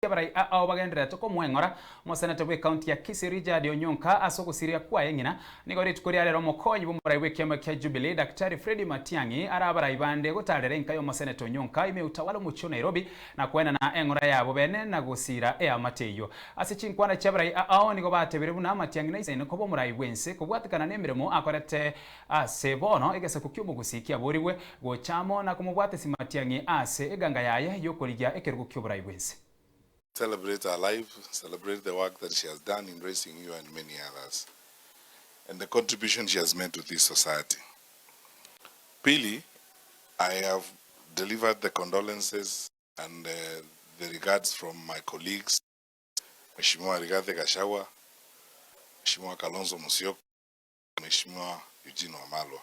ABARAI AOAO bagendera toko Eng'Ora Omoseneta bwe county ya Kisii Onyoka ase OGOSIRIA kwa eng'ina nigo rituko rero omokonyi b'omurai bw'ekiama kia Jubilee Daktari Fred Matiang'i ara ABARAI bande gotarera enka y'Omoseneta Onyoka ime utawala omucho Nairobi na kwena na Eng'Ora yabo bene na gosira amateyo ase chinkwana kia ABARAI AOAO nigo batebire buna Matiang'i na isaine ko bomurai bwense kobwatikana n'emirimo akorete ase bono egese kuky'omogusi kiaboriwe gochamo na komobwatesi Matiang'i ase eganga yaye yokorigia ekerugo ky'oburai bwense. Celebrate her life, celebrate the work that she has done in raising you and many others, and the contribution she has made to this society. Pili, I have delivered the condolences and the regards from my colleagues, Mheshimiwa Rigathi Gachagua, Mheshimiwa Kalonzo Musyoka, Mheshimiwa Eugene Wamalwa.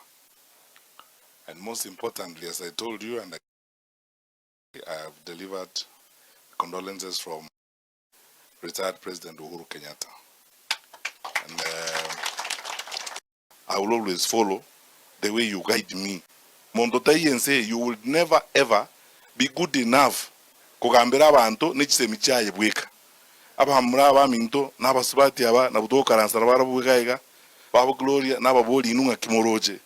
And most importantly, as I told you, and I have delivered condolences from retired President Uhuru Kenyatta. And I will always follow the way you guide me. Mondotai say you will never ever be good enough kugambira abantu n'ekisemi kyaye bweka. Abahamura abaminto n'abasubati aba nabuto karansa barabuwekaiga babo Gloria n'ababoli inunga kimoroje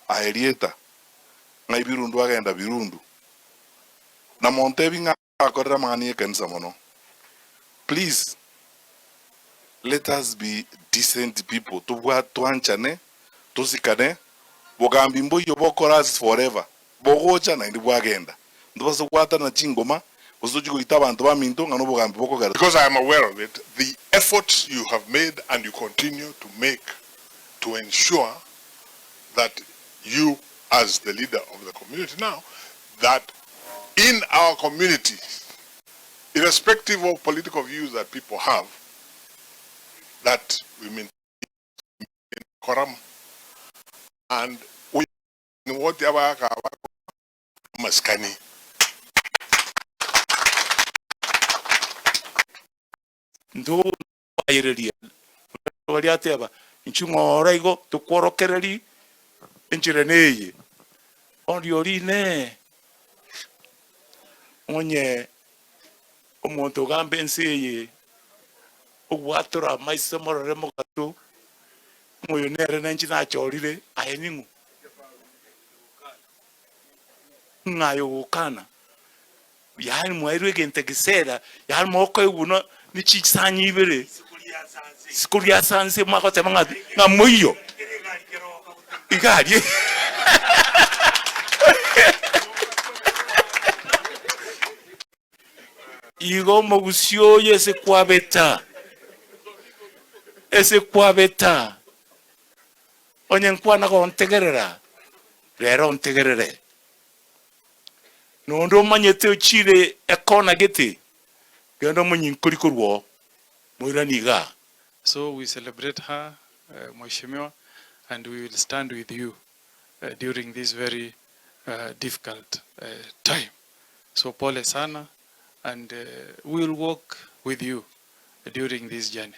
aerieta ngaibirundu agenda birundu na Montebinga. Please, let us be decent people. Tuanchane, tusikane, bogambimbo yobokoras forever. Bogocha na ndibu agenda. Ndobaso kwata na chingoma, bosojugo itabantu baminto ngano bogambi bokogara. Because I am aware of it, the efforts you have made and you continue to make to ensure that you, as the leader of the community now, that in our community, irrespective of political views that people have, that we maintain quorum and we whatever maskani. Ndo ayireli waliateba Eng'Ora igo tukworokereri enchireneye ondiorine onye omuntu gambe nseye ogwatura maisa morore mogatu moyo nere nanchi na chorire aheningu ngayo gukana yani mwairwe gente gisera yani moko yuno ni chisanyi ibere sikulia sanse mwako temanga ngamoyo igari Igo mogusio ese kwabeta onye nkwana ko ontegerera rero ontegerere no ndo manyete ochire ekona gete gendo munyinkurikurwo moiraniga. So we celebrate her, Mheshimiwa, and we will stand with you during this very difficult time. So pole sana. And we will walk with you during this journey.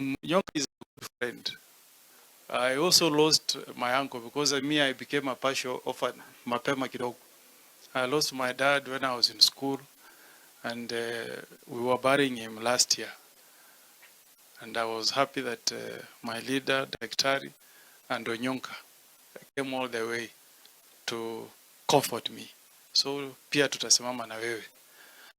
Onyoka is a good friend. I also lost my uncle because of me, I became a partial orphan, mapema kidogo. I lost my dad when I was in school, and we were burying him last year. And I was happy that my leader, Daktari, and Onyoka came all the way to comfort me. So pia tutasimama na wewe.